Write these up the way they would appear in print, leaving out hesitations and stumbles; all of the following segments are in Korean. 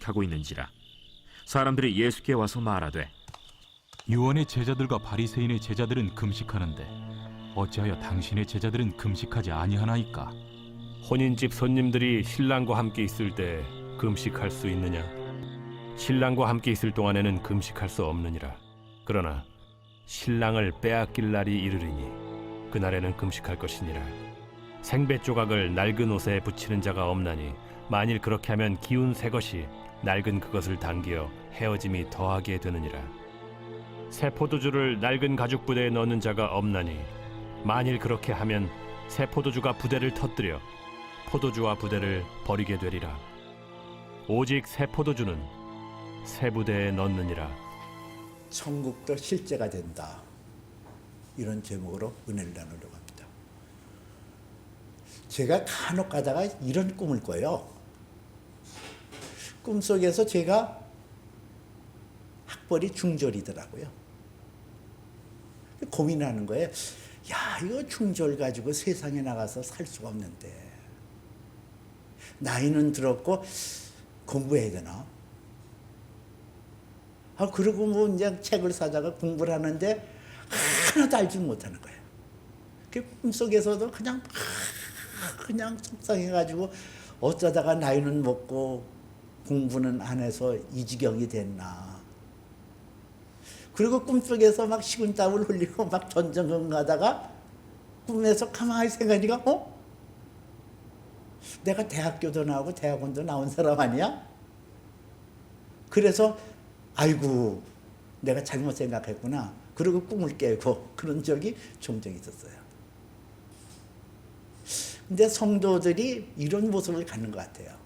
금식하고 있는지라. 사람들이 예수께 와서 말하되 요한의 제자들과 바리새인의 제자들은 금식하는데 어찌하여 당신의 제자들은 금식하지 아니하나이까? 혼인집 손님들이 신랑과 함께 있을 때 금식할 수 있느냐? 신랑과 함께 있을 동안에는 금식할 수 없느니라. 그러나 신랑을 빼앗길 날이 이르리니 그날에는 금식할 것이니라. 생배 조각을 낡은 옷에 붙이는 자가 없나니 만일 그렇게 하면 기운 새 것이 낡은 그것을 당기어 헤어짐이 더하게 되느니라. 새 포도주를 낡은 가죽 부대에 넣는 자가 없나니 만일 그렇게 하면 새 포도주가 부대를 터뜨려 포도주와 부대를 버리게 되리라. 오직 새 포도주는 새 부대에 넣느니라. 천국도 실제가 된다. 이런 제목으로 은혜를 나누려고 합니다. 제가 간혹 가다가 이런 꿈을 꿔요. 꿈속에서 제가 학벌이 중졸이더라고요. 고민하는 거예요. 야, 이거 중졸 가지고 세상에 나가서 살 수가 없는데 나이는 들었고 공부해야 되나? 그리고 뭐 이제 책을 사다가 공부를 하는데 하나도 알지 못하는 거예요. 그 꿈속에서도 그냥 속상해가지고 어쩌다가 나이는 먹고 공부는 안 해서 이 지경이 됐나. 그리고 꿈속에서 막 식은땀을 흘리고 막 전전긍긍 하다가 꿈에서 가만히 생각하니까 내가 대학교도 나오고 대학원도 나온 사람 아니야? 그래서 아이고 내가 잘못 생각했구나. 그리고 꿈을 깨고 그런 적이 종종 있었어요. 근데 성도들이 이런 모습을 갖는 것 같아요.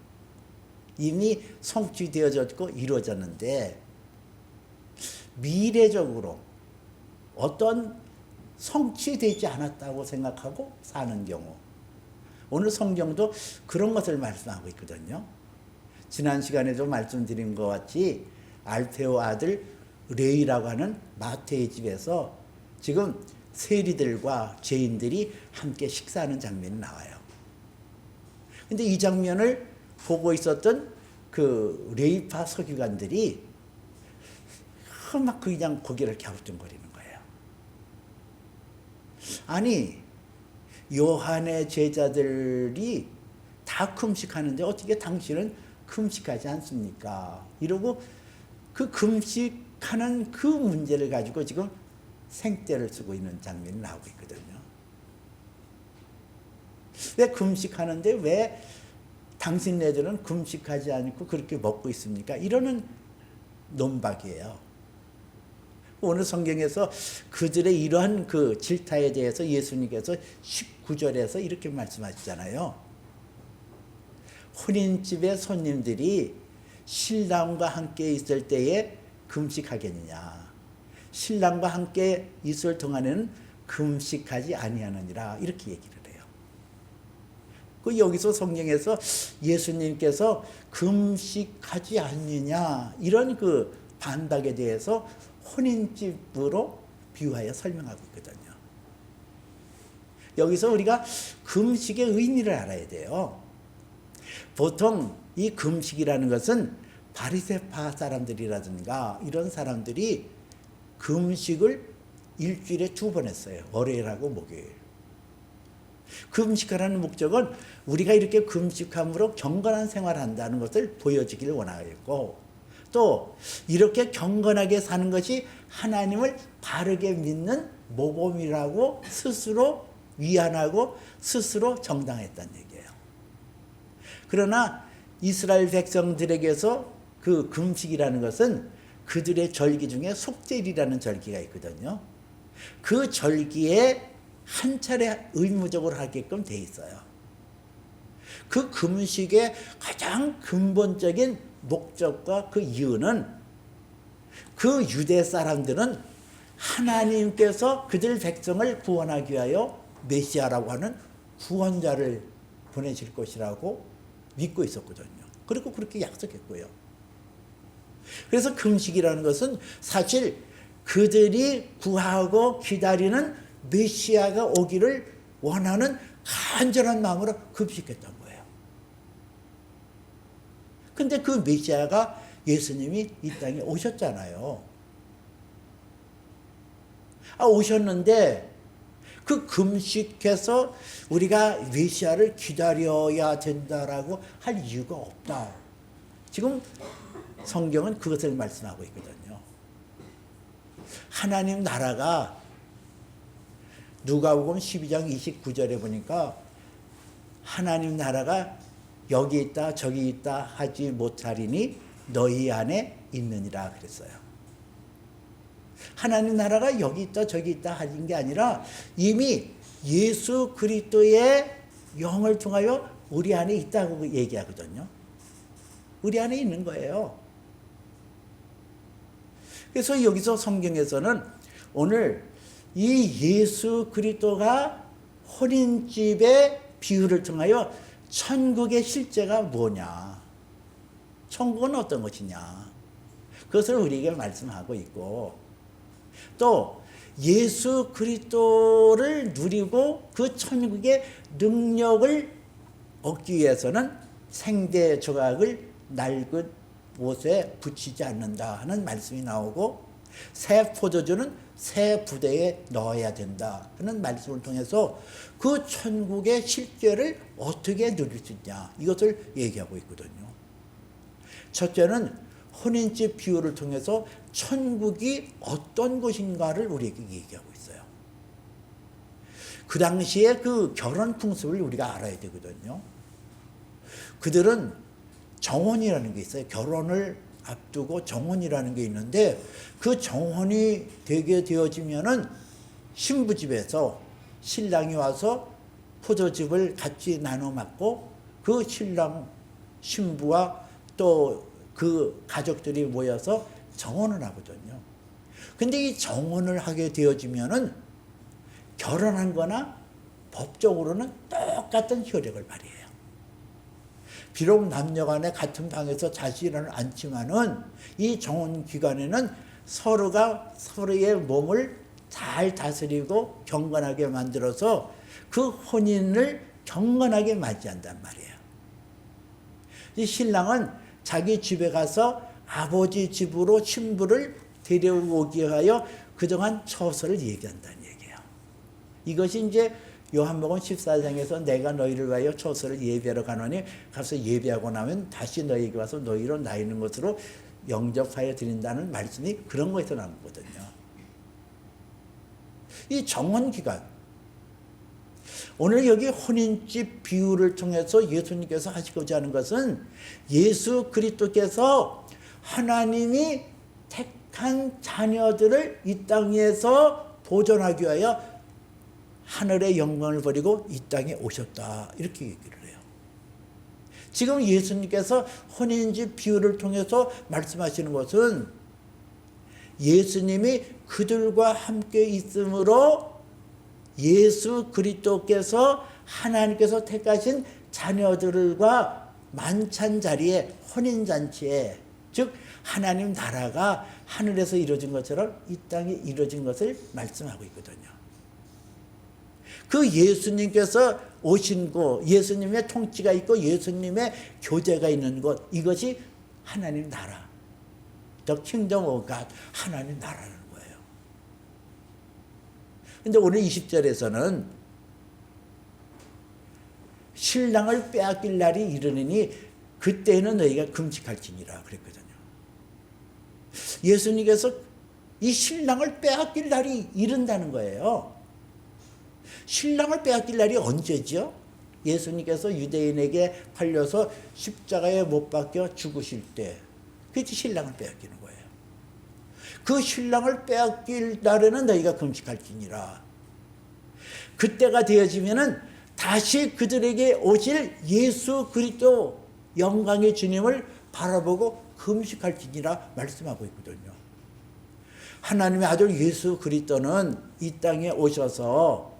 이미 성취되어졌고 이루어졌는데 미래적으로 어떤 성취되지 않았다고 생각하고 사는 경우, 오늘 성경도 그런 것을 말씀하고 있거든요. 지난 시간에도 말씀드린 것 같이 알페오 아들 레이라고 하는 마태의 집에서 지금 세리들과 죄인들이 함께 식사하는 장면이 나와요. 근데 이 장면을 보고 있었던 그 레이파 서기관들이 막 그냥 고개를 갸우뚱거리는 거예요. 아니, 요한의 제자들이 다 금식하는데 어떻게 당신은 금식하지 않습니까? 이러고 그 금식하는 그 문제를 가지고 지금 생떼를 쓰고 있는 장면이 나오고 있거든요. 왜 금식하는데 왜 당신네들은 금식하지 않고 그렇게 먹고 있습니까? 이러는 논박이에요. 오늘 성경에서 그들의 이러한 그 질타에 대해서 예수님께서 19절에서 이렇게 말씀하시잖아요. 혼인집의 손님들이 신랑과 함께 있을 때에 금식하겠느냐? 신랑과 함께 있을 동안에는 금식하지 아니하느니라. 이렇게 얘기를 해요. 그 여기서 성경에서 예수님께서 금식하지 않느냐 이런 그 반박에 대해서 혼인집으로 비유하여 설명하고 있거든요. 여기서 우리가 금식의 의미를 알아야 돼요. 보통 이 금식이라는 것은 바리새파 사람들이라든가 이런 사람들이 금식을 일주일에 2번 했어요. 월요일하고 목요일. 금식하라는 목적은 우리가 이렇게 금식함으로 경건한 생활을 한다는 것을 보여주기를 원하였고, 또 이렇게 경건하게 사는 것이 하나님을 바르게 믿는 모범이라고 스스로 위안하고 스스로 정당했다는 얘기예요. 그러나 이스라엘 백성들에게서 그 금식이라는 것은 그들의 절기 중에 속죄일이라는 절기가 있거든요. 그 절기에 한 차례 의무적으로 하게끔 돼 있어요. 그 금식의 가장 근본적인 목적과 그 이유는 그 유대 사람들은 하나님께서 그들 백성을 구원하기 위하여 메시아라고 하는 구원자를 보내실 것이라고 믿고 있었거든요. 그리고 그렇게 약속했고요. 그래서 금식이라는 것은 사실 그들이 구하고 기다리는 메시아가 오기를 원하는 간절한 마음으로 금식했던 거예요. 근데 그 메시아가 예수님이 이 땅에 오셨잖아요. 오셨는데 그 금식해서 우리가 메시아를 기다려야 된다라고 할 이유가 없다. 지금 성경은 그것을 말씀하고 있거든요. 하나님 나라가 누가복음 12장 29절에 보니까 하나님 나라가 여기 있다 저기 있다 하지 못하리니 너희 안에 있느니라 그랬어요. 하나님 나라가 여기 있다 저기 있다 하는 게 아니라 이미 예수 그리스도의 영을 통하여 우리 안에 있다고 얘기하거든요. 우리 안에 있는 거예요. 그래서 여기서 성경에서는 오늘 이 예수 그리스도가 혼인집의 비유를 통하여 천국의 실제가 뭐냐, 천국은 어떤 것이냐, 그것을 우리에게 말씀하고 있고, 또 예수 그리스도를 누리고 그 천국의 능력을 얻기 위해서는 생대 조각을 낡은 옷에 붙이지 않는다 하는 말씀이 나오고, 새 포도주는 새 부대에 넣어야 된다 하는 말씀을 통해서 그 천국의 실제를 어떻게 누릴 수 있냐, 이것을 얘기하고 있거든요. 첫째는 혼인집 비유를 통해서 천국이 어떤 곳인가를 우리에게 얘기하고 있어요. 그 당시에 그 결혼 풍습을 우리가 알아야 되거든요. 그들은 정혼이라는 게 있어요. 결혼을 앞두고 정혼이라는 게 있는데, 그 정혼이 되게 되어지면은 신부집에서 신랑이 와서 포도즙을 같이 나눠 맡고 그 신랑 신부와 또 그 가족들이 모여서 정혼을 하거든요. 근데 이 정혼을 하게 되어지면은 결혼한 거나 법적으로는 똑같은 효력을 발휘해요. 비록 남녀간에 같은 방에서 자신을 앉지만은 이 정혼 기간에는 서로가 서로의 몸을 잘 다스리고 경건하게 만들어서 그 혼인을 경건하게 맞이한단 말이에요. 이 신랑은 자기 집에 가서 아버지 집으로 신부를 데려오기 위하여 그동안 처소를 얘기한다는 얘기예요. 이것이 이제 요한복음 14장에서 내가 너희를 위하여 처소를 예비하러 가노니 가서 예비하고 나면 다시 너희에게 와서 너희로 나 있는 것으로 영접하여 드린다는 말씀이 그런 거에서 나온 거거든요. 이 정혼기간, 오늘 여기 혼인집 비유를 통해서 예수님께서 하시고자 하는 것은 예수 그리스도께서 하나님이 택한 자녀들을 이 땅에서 보존하기 위하여 하늘의 영광을 버리고 이 땅에 오셨다, 이렇게 얘기를 해요. 지금 예수님께서 혼인집 비유를 통해서 말씀하시는 것은 예수님이 그들과 함께 있으므로 예수 그리스도께서 하나님께서 택하신 자녀들과 만찬 자리에, 혼인 잔치에, 즉 하나님 나라가 하늘에서 이루어진 것처럼 이 땅에 이루어진 것을 말씀하고 있거든요. 그 예수님께서 오신 곳, 예수님의 통치가 있고 예수님의 교제가 있는 곳, 이것이 하나님 나라, The Kingdom of God, 하나님 나라라는 거예요. 근데 오늘 20절에서는 신랑을 빼앗길 날이 이르느니 그때는 너희가 금식할지니라 그랬거든요. 예수님께서 이 신랑을 빼앗길 날이 이른다는 거예요. 신랑을 빼앗길 날이 언제죠? 예수님께서 유대인에게 팔려서 십자가에 못 박혀 죽으실 때, 그것이 신랑을 빼앗기는 거예요. 그 신랑을 빼앗길 날에는 너희가 금식할지니라. 그때가 되어지면은 다시 그들에게 오실 예수 그리스도 영광의 주님을 바라보고 금식할지니라 말씀하고 있거든요. 하나님의 아들 예수 그리스도는 이 땅에 오셔서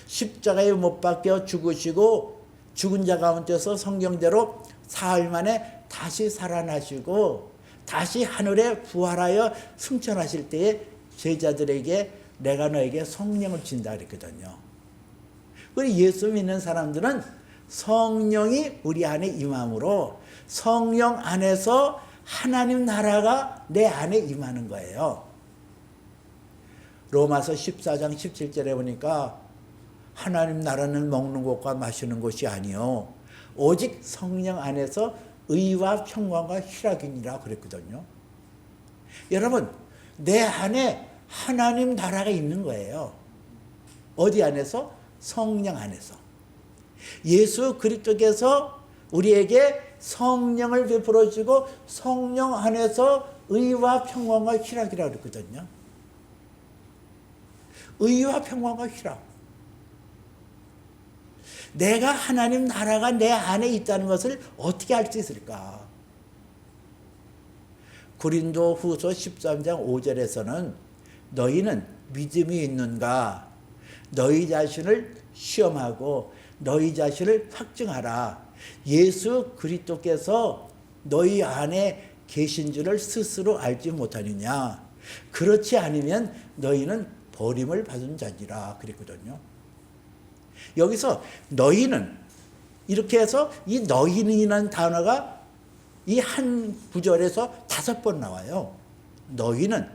십자가에 못 박혀 죽으시고 죽은 자 가운데서 성경대로 사흘 만에 다시 살아나시고 다시 하늘에 부활하여 승천하실 때에 제자들에게 내가 너에게 성령을 준다 그랬거든요. 그리고 예수 믿는 사람들은 성령이 우리 안에 임함으로 성령 안에서 하나님 나라가 내 안에 임하는 거예요. 로마서 14장 17절에 보니까 하나님 나라는 먹는 것과 마시는 것이 아니요 오직 성령 안에서 의와 평강과 희락이니라 그랬거든요. 여러분, 내 안에 하나님 나라가 있는 거예요. 어디 안에서? 성령 안에서. 예수 그리스도께서 우리에게 성령을 베풀어 주고 성령 안에서 의와 평강과 희락이라고 그랬거든요. 의와 평강과 희락. 내가 하나님 나라가 내 안에 있다는 것을 어떻게 알 수 있을까? 고린도 후서 13장 5절에서는 너희는 믿음이 있는가? 너희 자신을 시험하고 너희 자신을 확증하라. 예수 그리스도께서 너희 안에 계신 줄을 스스로 알지 못하느냐? 그렇지 않으면 너희는 버림을 받은 자니라 그랬거든요. 여기서 너희는 이렇게 해서 이 너희는이라는 단어가 이 한 구절에서 5번 나와요. 너희는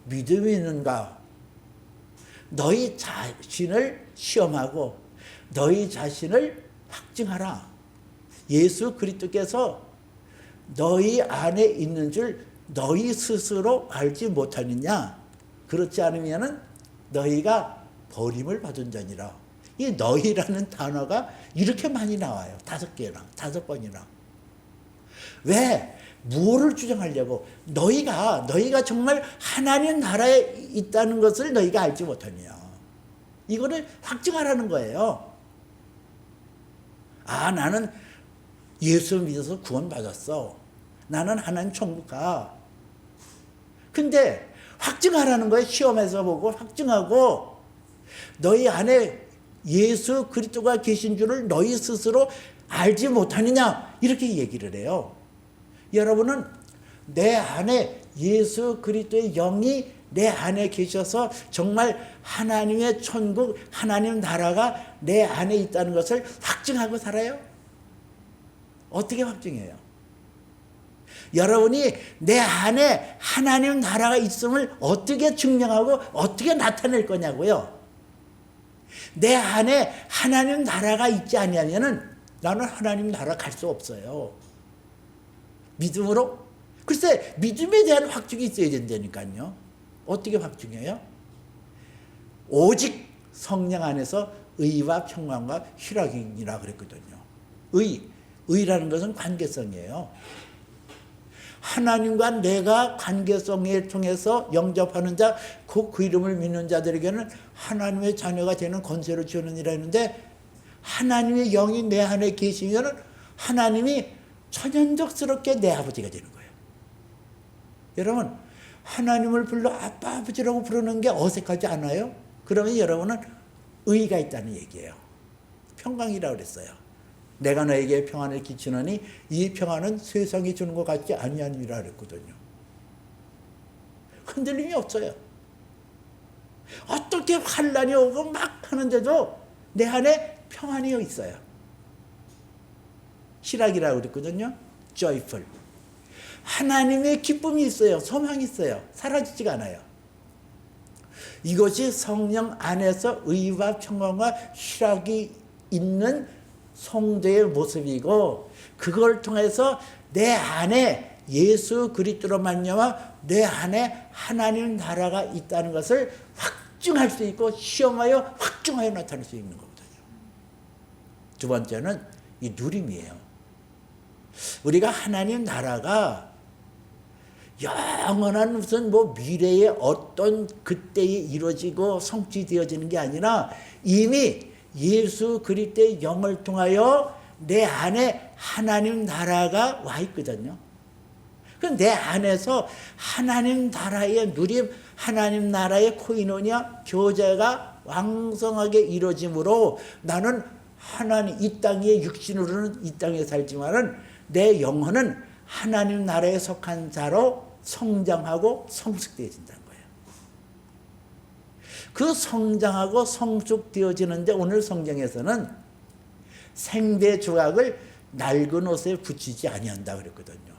믿음이 있는가? 너희 자신을 시험하고 너희 자신을 확증하라. 예수 그리스도께서 너희 안에 있는 줄 너희 스스로 알지 못하느냐? 그렇지 않으면은 너희가 버림을 받은 자니라. 이 너희라는 단어가 이렇게 많이 나와요. 5번이나. 왜? 무엇을 주장하려고? 너희가 정말 하나님 나라에 있다는 것을 너희가 알지 못하냐. 이거를 확증하라는 거예요. 아, 나는 예수 믿어서 구원받았어. 나는 하나님 천국 가. 근데 확증하라는 거예요. 시험해서 보고 확증하고 너희 안에 예수 그리스도가 계신 줄을 너희 스스로 알지 못하느냐 이렇게 얘기를 해요. 여러분은 내 안에 예수 그리스도의 영이 내 안에 계셔서 정말 하나님의 천국, 하나님 나라가 내 안에 있다는 것을 확증하고 살아요? 어떻게 확증해요? 여러분이 내 안에 하나님 나라가 있음을 어떻게 증명하고 어떻게 나타낼 거냐고요? 내 안에 하나님 나라가 있지 않으면은 나는 하나님 나라 갈 수 없어요. 믿음으로? 글쎄, 믿음에 대한 확증이 있어야 된다니까요. 어떻게 확증해요? 오직 성령 안에서 의와 평강과 희락이니라 그랬거든요. 의라는 것은 관계성이에요. 하나님과 내가 관계성을 통해서 영접하는 자, 그 이름을 믿는 자들에게는 하나님의 자녀가 되는 권세를 주느니라 했는데 하나님의 영이 내 안에 계시면 하나님이 천연적스럽게 내 아버지가 되는 거예요. 여러분, 하나님을 불러 아빠 아버지라고 부르는 게 어색하지 않아요? 그러면 여러분은 의가 있다는 얘기예요. 평강이라고 그랬어요. 내가 너에게 평안을 끼치노니 이 평안은 세상이 주는 것 같지 아니하니라 그랬거든요. 흔들림이 없어요. 어떻게 환난이 오고 막 하는데도 내 안에 평안이 있어요. 희락이라고 그랬거든요. joyful. 하나님의 기쁨이 있어요. 소망이 있어요. 사라지지가 않아요. 이것이 성령 안에서 의와 평안과 희락이 있는 성도의 모습이고 그걸 통해서 내 안에 예수 그리스도로 말미암아 내 안에 하나님 나라가 있다는 것을 확증할 수 있고 시험하여 확증하여 나타낼 수 있는 거거든요. 두 번째는 이 누림이에요. 우리가 하나님 나라가 영원한 무슨 미래의 어떤 그때에 이루어지고 성취되어지는 게 아니라 이미 예수 그리스도의 영을 통하여 내 안에 하나님 나라가 와 있거든요. 그럼 내 안에서 하나님 나라의 누림, 하나님 나라의 코이노니아 교제가 왕성하게 이루어짐으로 나는 하나님 이 땅에 육신으로는 이 땅에 살지만은 내 영혼은 하나님 나라에 속한 자로 성장하고 성숙되어진다는 거예요. 그 성장하고 성숙되어지는데 오늘 성경에서는 생배 조각을 낡은 옷에 붙이지 아니한다 그랬거든요.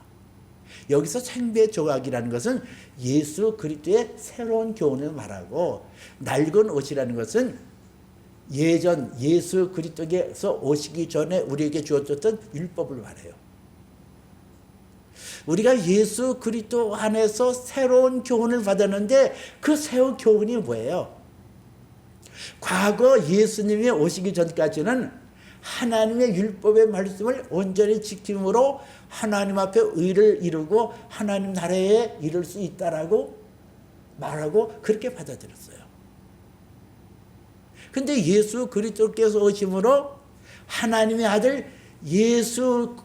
여기서 생배 조각이라는 것은 예수 그리스도의 새로운 교훈을 말하고, 낡은 옷이라는 것은 예전 예수 그리스도께서 오시기 전에 우리에게 주어졌던 율법을 말해요. 우리가 예수 그리스도 안에서 새로운 교훈을 받았는데 그 새로운 교훈이 뭐예요? 과거 예수님이 오시기 전까지는 하나님의 율법의 말씀을 온전히 지킴으로 하나님 앞에 의를 이루고 하나님 나라에 이룰 수 있다라고 말하고 그렇게 받아들였어요. 근데 예수 그리스도께서 오심으로 하나님의 아들 예수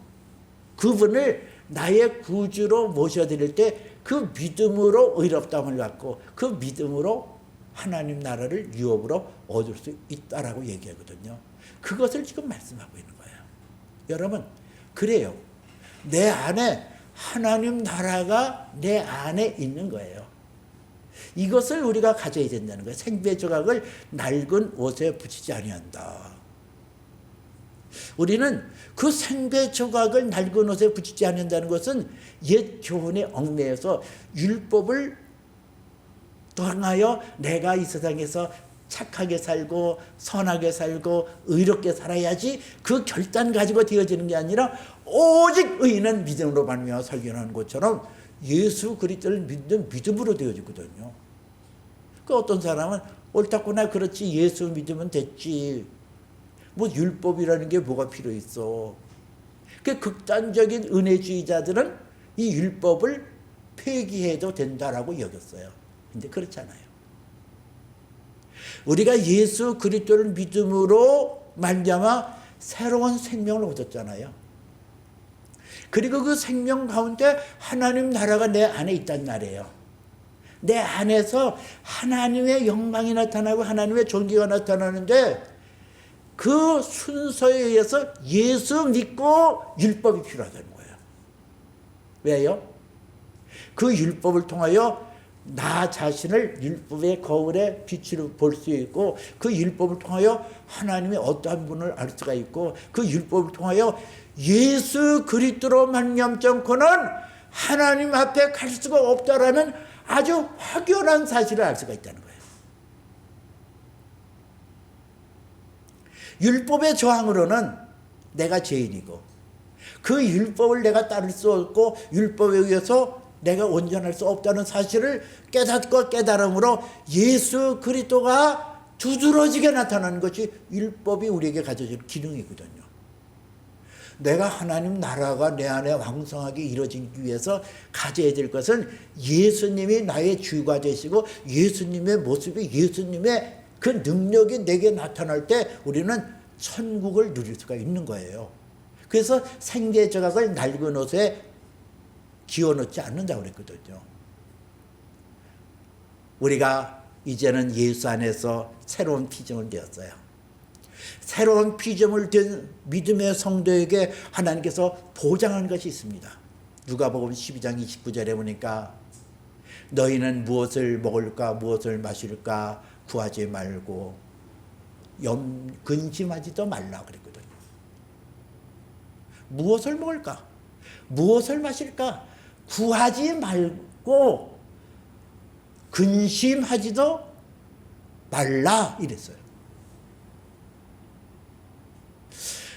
그분을 나의 구주로 모셔드릴 때 그 믿음으로 의롭다함을 갖고 그 믿음으로 하나님 나라를 유업으로 얻을 수 있다라고 얘기하거든요. 그것을 지금 말씀하고 있는 거예요. 여러분, 그래요. 내 안에 하나님 나라가 내 안에 있는 거예요. 이것을 우리가 가져야 된다는 거예요. 생배 조각을 낡은 옷에 붙이지 아니한다. 우리는 그 생배 조각을 낡은 옷에 붙이지 않는다는 것은 옛 교훈에 얽매여서 율법을 통하여 내가 이 세상에서 착하게 살고 선하게 살고 의롭게 살아야지 그 결단 가지고 되어지는 게 아니라 오직 의인은 믿음으로 말미암아 살리라는 것처럼 예수 그리스도를 믿는 믿음으로 되어지거든요. 그 어떤 사람은 옳다구나 그렇지 예수 믿으면 됐지 뭐 율법이라는 게 뭐가 필요 있어. 그 극단적인 은혜주의자들은 이 율법을 폐기해도 된다라고 여겼어요. 근데 그렇잖아요. 우리가 예수 그리스도를 믿음으로 말미암아 새로운 생명을 얻었잖아요. 그리고 그 생명 가운데 하나님 나라가 내 안에 있단 말이에요. 내 안에서 하나님의 영광이 나타나고 하나님의 존귀가 나타나는데 그 순서에 의해서 예수 믿고 율법이 필요하다는 거예요. 왜요? 그 율법을 통하여 나 자신을 율법의 거울에 빛으로 볼 수 있고 그 율법을 통하여 하나님의 어떠한 분을 알 수가 있고 그 율법을 통하여 예수 그리스도로 말미암지 않고는 하나님 앞에 갈 수가 없다라는 아주 확연한 사실을 알 수가 있다는 거예요. 율법의 저항으로는 내가 죄인이고 그 율법을 내가 따를 수 없고 율법에 의해서 내가 온전할 수 없다는 사실을 깨닫고 깨달음으로 예수 그리스도가 두드러지게 나타나는 것이 율법이 우리에게 가져줄 기능이거든요. 내가 하나님 나라가 내 안에 왕성하게 이루어지기 위해서 가져야 될 것은 예수님이 나의 주가 되시고 예수님의 모습이 예수님의 그 능력이 내게 나타날 때 우리는 천국을 누릴 수가 있는 거예요. 그래서 생계 조각을 낡은 옷에 기워놓지 않는다고 그랬거든요. 우리가 이제는 예수 안에서 새로운 피조물 되었어요. 새로운 피조물 된 믿음의 성도에게 하나님께서 보장한 것이 있습니다. 누가복음 12장 29절에 보니까 너희는 무엇을 먹을까 무엇을 마실까 구하지 말고 근심하지도 말라 그랬거든요. 무엇을 먹을까 무엇을 마실까 구하지 말고 근심하지도 말라 이랬어요.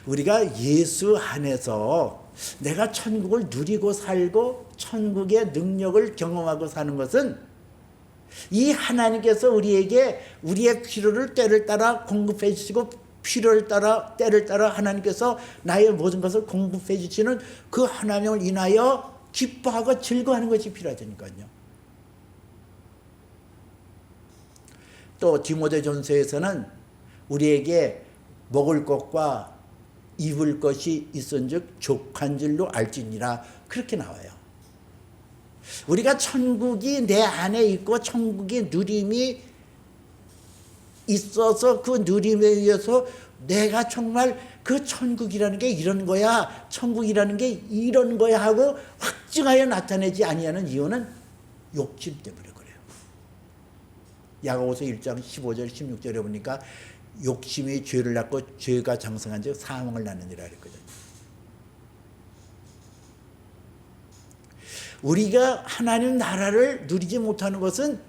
우리가 예수 안에서 내가 천국을 누리고 살고 천국의 능력을 경험하고 사는 것은 이 하나님께서 우리에게 우리의 필요를 때를 따라 공급해 주시고 필요를 따라 때를 따라 하나님께서 나의 모든 것을 공급해 주시는 그 하나님을 인하여 기뻐하고 즐거워하는 것이 필요하다니까요. 또 디모데전서에서는 우리에게 먹을 것과 입을 것이 있은즉 족한 줄로 알지니라 그렇게 나와요. 우리가 천국이 내 안에 있고 천국의 누림이 있어서 그 누림에 의해서 내가 정말 그 천국이라는 게 이런 거야 천국이라는 게 이런 거야 하고 확증하여 나타내지 아니하는 이유는 욕심 때문에 그래요. 야고보서 1장 15절 16절에 보니까 욕심이 죄를 낳고 죄가 장성한 즉 사망을 낳느니라 그랬거든요. 우리가 하나님 나라를 누리지 못하는 것은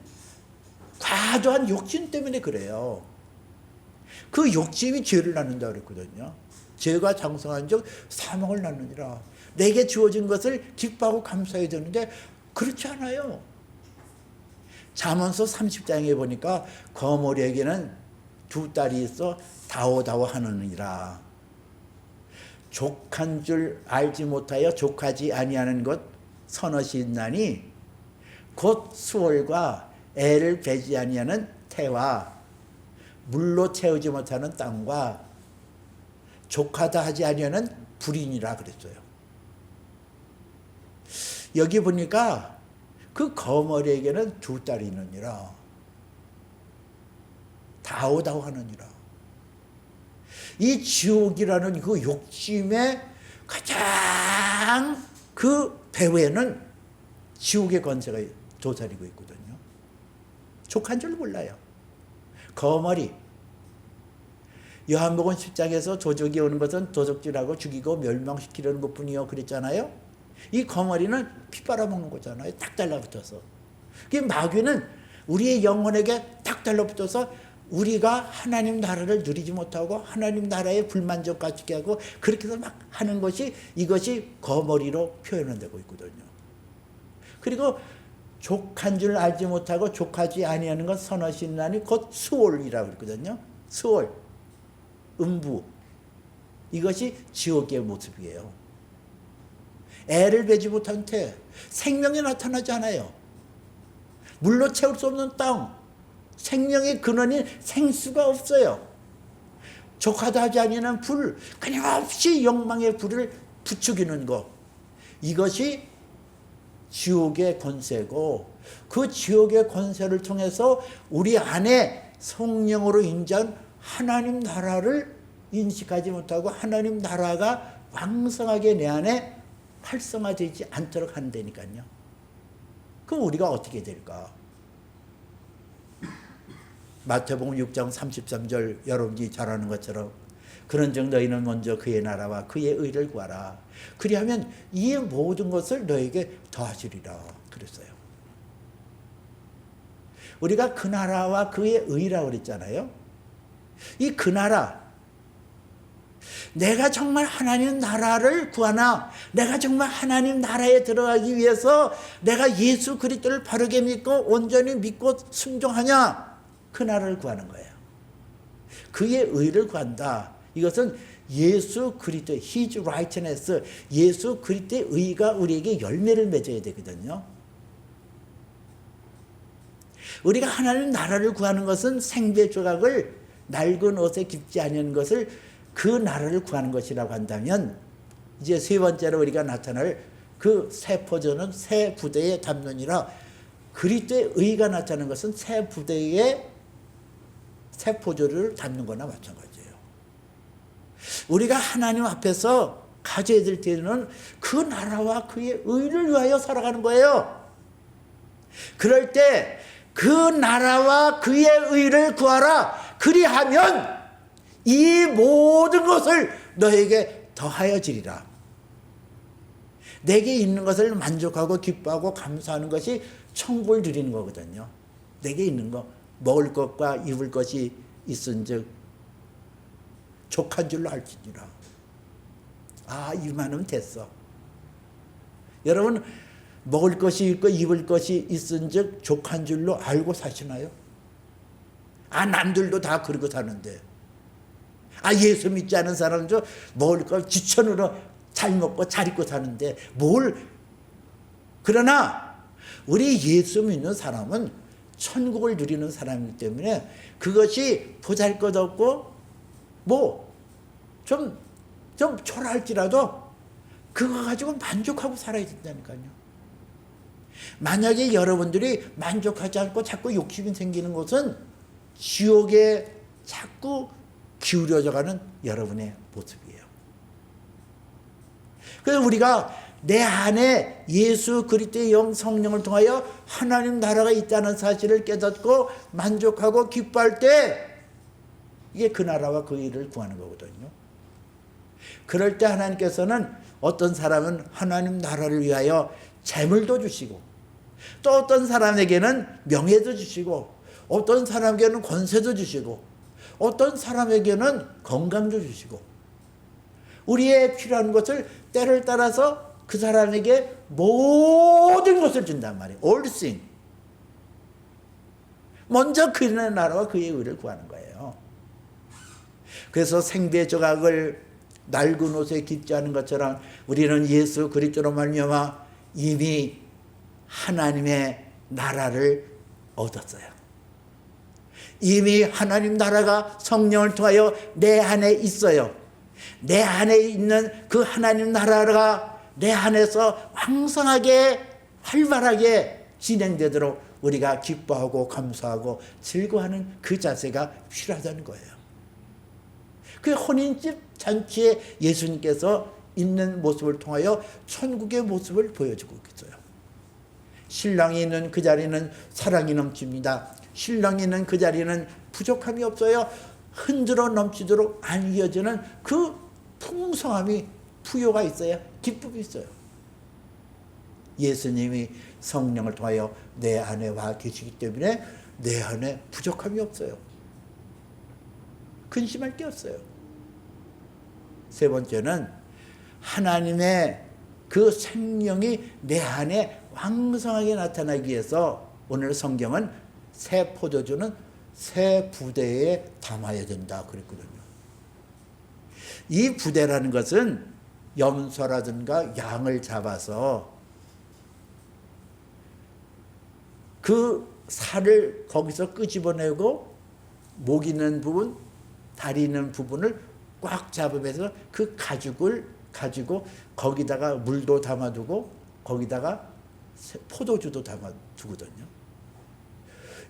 과도한 욕심 때문에 그래요. 그 욕심이 죄를 낳는다 그랬거든요. 죄가 장성한 즉 사망을 낳느니라. 내게 주어진 것을 기뻐하고 감사해야 되는데 그렇지 않아요. 잠언서 30장에 보니까 거머리에게는 두 딸이 있어 다오다오 하느니라. 족한 줄 알지 못하여 족하지 아니하는 것 서너시 있나니 곧 수월과 애를 베지 아니하는 태와 물로 채우지 못하는 땅과 족하다 하지 아니하는 불인이라 그랬어요. 여기 보니까 그 거머리에게는 두 딸이 있느니라. 다오다오 하느니라. 이 지옥이라는 그 욕심의 가장 그 배후에는 지옥의 권세가 도사리고 있거든요. 족한 줄 몰라요. 거머리. 요한복음 10장에서 도적이 오는 것은 도적질하고 죽이고 멸망시키려는 것뿐이요 그랬잖아요. 이 거머리는 피 빨아먹는 거잖아요. 딱 달라붙어서. 그 마귀는 우리의 영혼에게 딱 달라붙어서 우리가 하나님 나라를 누리지 못하고 하나님 나라에 불만족 가지게 하고 그렇게 해서 막 하는 것이 이것이 거머리로 표현되고 있거든요. 그리고 족한 줄 알지 못하고 족하지 아니하는 것 선하시나니 곧 수월이라고 그랬거든요. 수월, 음부. 이것이 지옥의 모습이에요. 애를 베지 못한 태, 생명이 나타나지 않아요. 물로 채울 수 없는 땅, 생명의 근원인 생수가 없어요. 족하다 하지 아니하는 불, 끊임없이 욕망의 불을 부추기는 것. 이것이 지옥의 권세고 그 지옥의 권세를 통해서 우리 안에 성령으로 인자한 하나님 나라를 인식하지 못하고 하나님 나라가 왕성하게 내 안에 활성화되지 않도록 한다니까요. 그럼 우리가 어떻게 될까? 마태복음 6장 33절 여러분이 잘 아는 것처럼 그런즉 너희는 먼저 그의 나라와 그의 의를 구하라. 그리하면 이 모든 것을 너에게 더하시리라 그랬어요. 우리가 그 나라와 그의 의라고 그랬잖아요. 이 그 나라, 내가 정말 하나님 나라를 구하나, 내가 정말 하나님 나라에 들어가기 위해서 내가 예수 그리스도를 바르게 믿고 온전히 믿고 순종하냐, 그 나라를 구하는 거예요. 그의 의를 구한다. 이것은 예수 그리스도의 His righteousness, 예수 그리스도의 의가 우리에게 열매를 맺어야 되거든요. 우리가 하나님 나라를 구하는 것은 생배 조각을 낡은 옷에 깁지 아니하는 것을 그 나라를 구하는 것이라고 한다면, 이제 세 번째로 우리가 나타날 그 새 포도는 새 부대에 담느니라. 그리스도의 의가 나타나는 것은 새 부대에 새 포도를 담는 거나 마찬가지예요. 우리가 하나님 앞에서 가져야 될 때는 그 나라와 그의 의를 위하여 살아가는 거예요. 그럴 때 그 나라와 그의 의를 구하라. 그리하면 이 모든 것을 너에게 더하여 지리라. 내게 있는 것을 만족하고 기뻐하고 감사하는 것이 천국을 누리는 거거든요. 내게 있는 거, 먹을 것과 입을 것이 있은즉 족한 줄로 알지니라. 아, 이만하면 됐어. 여러분, 먹을 것이 있고 입을 것이 있은즉 족한 줄로 알고 사시나요? 아, 남들도 다 그러고 사는데. 아, 예수 믿지 않은 사람도 먹을 걸 지천으로 잘 먹고 잘 입고 사는데 뭘. 그러나 우리 예수 믿는 사람은 천국을 누리는 사람이기 때문에 그것이 보잘것없고 뭐 좀 초라할지라도 그거 가지고 만족하고 살아야 된다니까요. 만약에 여러분들이 만족하지 않고 자꾸 욕심이 생기는 것은 지옥에 자꾸 기울여져 가는 여러분의 모습이에요. 그래서 우리가 내 안에 예수 그리스도의 영 성령을 통하여 하나님 나라가 있다는 사실을 깨닫고 만족하고 기뻐할 때 이게 그 나라와 그 일을 구하는 거거든요. 그럴 때 하나님께서는 어떤 사람은 하나님 나라를 위하여 재물도 주시고 또 어떤 사람에게는 명예도 주시고 어떤 사람에게는 권세도 주시고 어떤 사람에게는 건강도 주시고 우리의 필요한 것을 때를 따라서 그 사람에게 모든 것을 준단 말이에요. All things. 먼저 그의 나라와 그의 의를 구하는 거예요. 그래서 생배 조각을 낡은 옷에 깃지 않은 것처럼 우리는 예수 그리스도로 말미암아 이미 하나님의 나라를 얻었어요. 이미 하나님 나라가 성령을 통하여 내 안에 있어요. 내 안에 있는 그 하나님 나라가 내 안에서 왕성하게 활발하게 진행되도록 우리가 기뻐하고 감사하고 즐거워하는 그 자세가 필요하다는 거예요. 그 혼인집 잔치에 예수님께서 있는 모습을 통하여 천국의 모습을 보여주고 있어요. 신랑이 있는 그 자리는 사랑이 넘칩니다. 신랑이 있는 그 자리는 부족함이 없어요. 흔들어 넘치도록 안 이어지는 그 풍성함이 부요가 있어요. 기쁨이 있어요. 예수님이 성령을 통하여 내 안에 와 계시기 때문에 내 안에 부족함이 없어요. 근심할 게 없어요. 세 번째는 하나님의 그 생명이 내 안에 왕성하게 나타나기 위해서 오늘 성경은 새 포도주는 새 부대에 담아야 된다 그랬거든요. 이 부대라는 것은 염소라든가 양을 잡아서 그 살을 거기서 끄집어내고 목 있는 부분, 다리 있는 부분을 꽉 잡으면서 그 가죽을 가지고 거기다가 물도 담아두고 거기다가 포도주도 담아두거든요.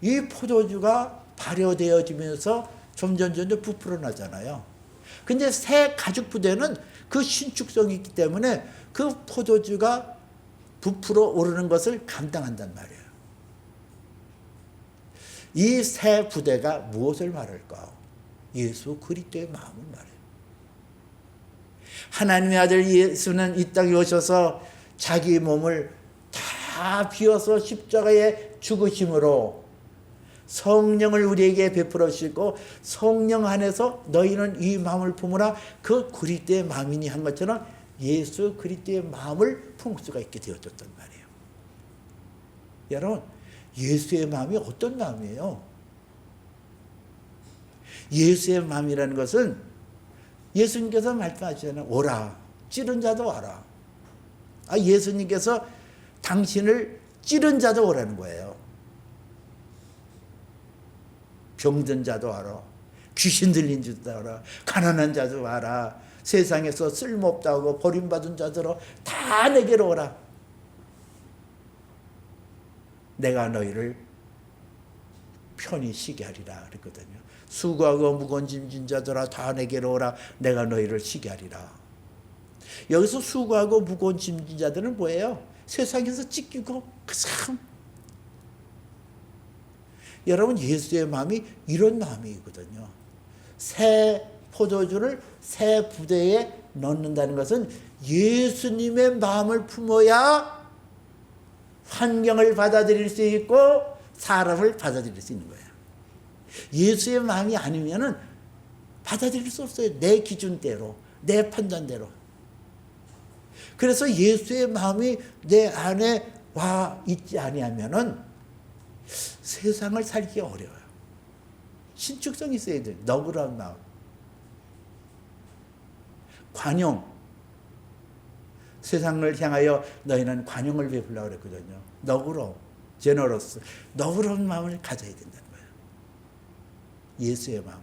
이 포도주가 발효되어지면서 점점 부풀어 나잖아요. 근데 새 가죽 부대는 그 신축성이 있기 때문에 그 포도주가 부풀어 오르는 것을 감당한단 말이에요. 이 새 부대가 무엇을 말할까? 예수 그리스도의 마음을 말해요. 하나님의 아들 예수는 이 땅에 오셔서 자기 몸을 다 비워서 십자가에 죽으심으로 성령을 우리에게 베풀어 주시고 성령 안에서 너희는 이 마음을 품으라 그 그리스도의 마음이니 한 것처럼 예수 그리스도의 마음을 품을 수가 있게 되어졌단 말이에요. 여러분, 예수의 마음이 어떤 마음이에요? 예수의 마음이라는 것은 예수님께서 말씀하시잖아요. 오라. 찌른 자도 와라. 예수님께서 당신을 찌른 자도 오라는 거예요. 병든 자도 와라. 귀신 들린 자도 와라. 가난한 자도 와라. 세상에서 쓸모없다고 버림받은 자들아 다 내게로 오라. 내가 너희를 편히 쉬게 하리라 그랬거든요. 수고하고 무거운 짐진 자들아 다 내게로 오라. 내가 너희를 쉬게 하리라. 여기서 수고하고 무거운 짐진 자들은 뭐예요? 세상에서 찢기고 참. 여러분, 예수의 마음이 이런 마음이거든요. 새 포도주를 새 부대에 넣는다는 것은 예수님의 마음을 품어야 환경을 받아들일 수 있고 사람을 받아들일 수 있는 거예요. 예수의 마음이 아니면은 받아들일 수 없어요. 내 기준대로, 내 판단대로. 그래서 예수의 마음이 내 안에 와 있지 아니하면은 세상을 살기 어려워요. 신축성이 있어야 돼요. 너그러운 마음. 관용. 세상을 향하여 너희는 관용을 베풀라고 그랬거든요. 너그러움, 제너러스. 너그러운 마음을 가져야 된다는 거예요. 예수의 마음.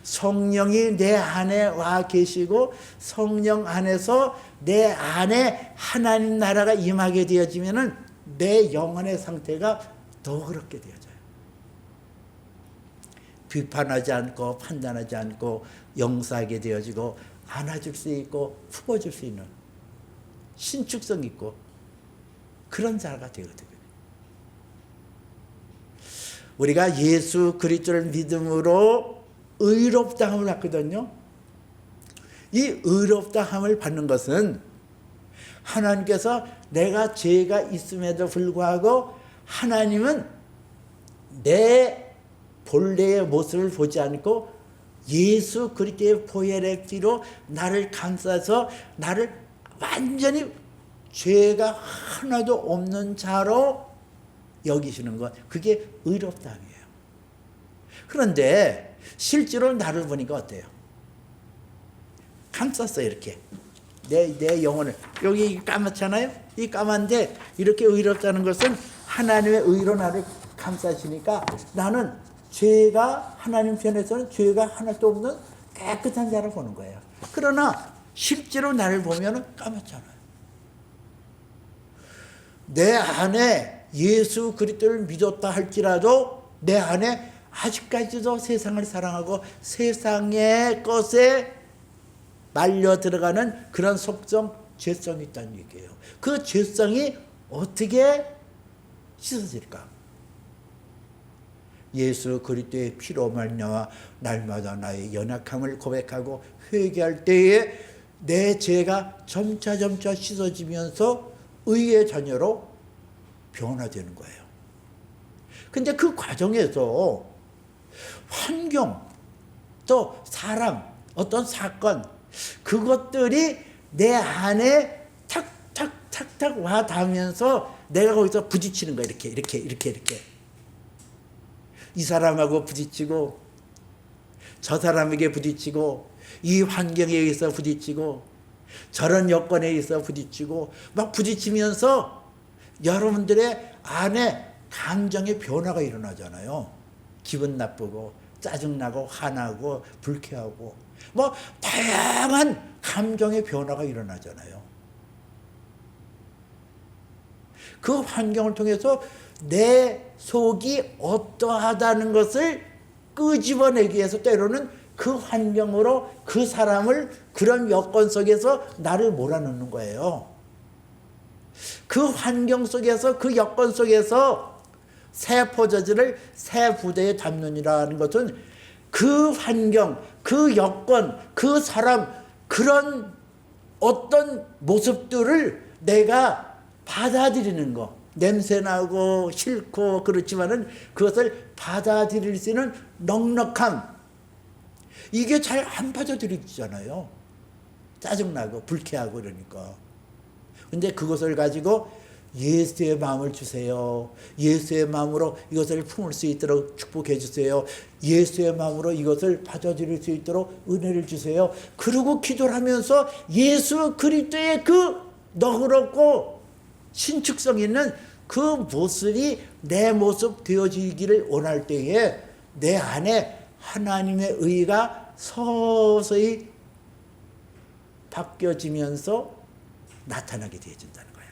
성령이 내 안에 와 계시고 성령 안에서 내 안에 하나님 나라가 임하게 되어지면은 내 영혼의 상태가 더 그렇게 되어져요. 비판하지 않고 판단하지 않고 용서하게 되어지고 안아줄 수 있고 품어줄 수 있는 신축성 있고 그런 자가 되거든요. 우리가 예수 그리스도를 믿음으로 의롭다함을 받거든요. 이 의롭다함을 받는 것은 하나님께서 내가 죄가 있음에도 불구하고 하나님은 내 본래의 모습을 보지 않고 예수 그리스도의 보혈의 피로 나를 감싸서 나를 완전히 죄가 하나도 없는 자로 여기시는 것, 그게 의롭다함이에요. 그런데 실제로 나를 보니까 어때요? 감쌌어요. 이렇게 내 영혼을, 여기 까맣잖아요. 이 까만데 이렇게 의롭다는 것은 하나님의 의로 나를 감싸시니까 나는 죄가, 하나님 편에서는 죄가 하나도 없는 깨끗한 자를 보는 거예요. 그러나 실제로 나를 보면 까맣잖아요. 내 안에 예수 그리스도를 믿었다 할지라도 내 안에 아직까지도 세상을 사랑하고 세상의 것에 말려 들어가는 그런 속성, 죄성이 있다는 얘기예요. 그 죄성이 어떻게 씻어질까? 예수 그리스도의 피로 말미암아 날마다 나의 연약함을 고백하고 회개할 때에 내 죄가 점차 씻어지면서 의의 자녀로 변화되는 거예요. 근데 그 과정에서 환경, 또 사람, 어떤 사건, 그것들이 내 안에 탁탁탁탁 와 닿으면서 내가 거기서 부딪히는 거야. 이렇게. 이 사람하고 부딪히고, 저 사람에게 부딪히고, 이 환경에 의해서 부딪히고, 저런 여건에 의해서 부딪히고, 막 부딪히면서 여러분들의 안에 감정의 변화가 일어나잖아요. 기분 나쁘고, 짜증나고, 화나고, 불쾌하고, 뭐 다양한 감정의 변화가 일어나잖아요. 그 환경을 통해서 내 속이 어떠하다는 것을 끄집어내기 위해서 때로는 그 환경으로 그 사람을 그런 여건 속에서 나를 몰아넣는 거예요. 그 환경 속에서, 그 여건 속에서 새 포도주를 새 부대에 담느니라는 것은 그 환경, 그 여건, 그 사람, 그런 어떤 모습들을 내가 받아들이는 거. 냄새나고 싫고 그렇지만은 그것을 받아들일 수 있는 넉넉함. 이게 잘 안 받아들이잖아요. 짜증나고 불쾌하고 그러니까. 근데 그것을 가지고 예수의 마음을 주세요. 예수의 마음으로 이것을 품을 수 있도록 축복해 주세요. 예수의 마음으로 이것을 받아들일 수 있도록 은혜를 주세요. 그러고 기도를 하면서 예수 그리스도의 그 너그럽고 신축성 있는 그 모습이 내 모습 되어지기를 원할 때에 내 안에 하나님의 의가 서서히 바뀌어지면서 나타나게 되어진다는 거예요.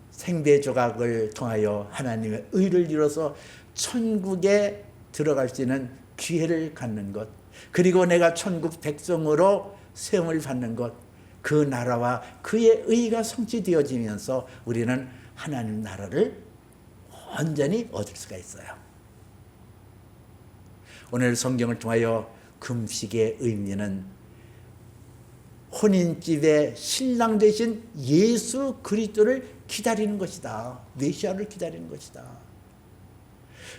생배 조각을 통하여 하나님의 의를 이뤄서 천국에 들어갈 수 있는 기회를 갖는 것, 그리고 내가 천국 백성으로 세움을 받는 것, 그 나라와 그의 의가 성취되어지면서 우리는 하나님 나라를 완전히 얻을 수가 있어요. 오늘 성경을 통하여 금식의 의미는 혼인집의 신랑 되신 예수 그리스도를 기다리는 것이다. 메시아를 기다리는 것이다.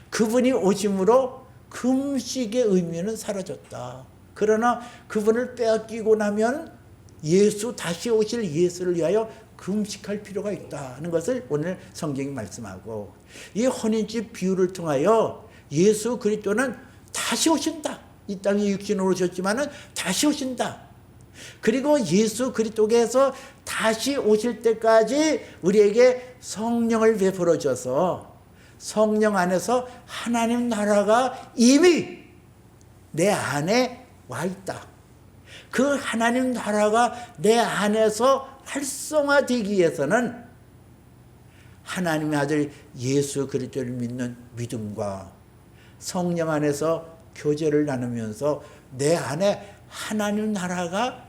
그분이 오심으로 금식의 의미는 사라졌다. 그러나 그분을 빼앗기고 나면 다시 오실 예수를 위하여 금식할 필요가 있다는 것을 오늘 성경이 말씀하고, 이 혼인집 비유를 통하여 예수 그리스도는 다시 오신다. 이 땅에 육신으로 오셨지만은 다시 오신다. 그리고 예수 그리스도께서 다시 오실 때까지 우리에게 성령을 베풀어 줘서 성령 안에서 하나님 나라가 이미 내 안에 와 있다. 그 하나님 나라가 내 안에서 활성화되기 위해서는 하나님의 아들 예수 그리스도를 믿는 믿음과 성령 안에서 교제를 나누면서 내 안에 하나님 나라가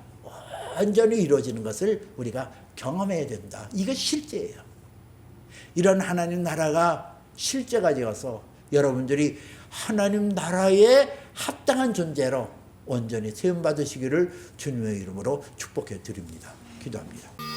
완전히 이루어지는 것을 우리가 경험해야 된다. 이거 실제예요. 이런 하나님 나라가 실제가 되어서 여러분들이 하나님 나라에 합당한 존재로 온전히 세움받으시기를 주님의 이름으로 축복해 드립니다. 기도합니다.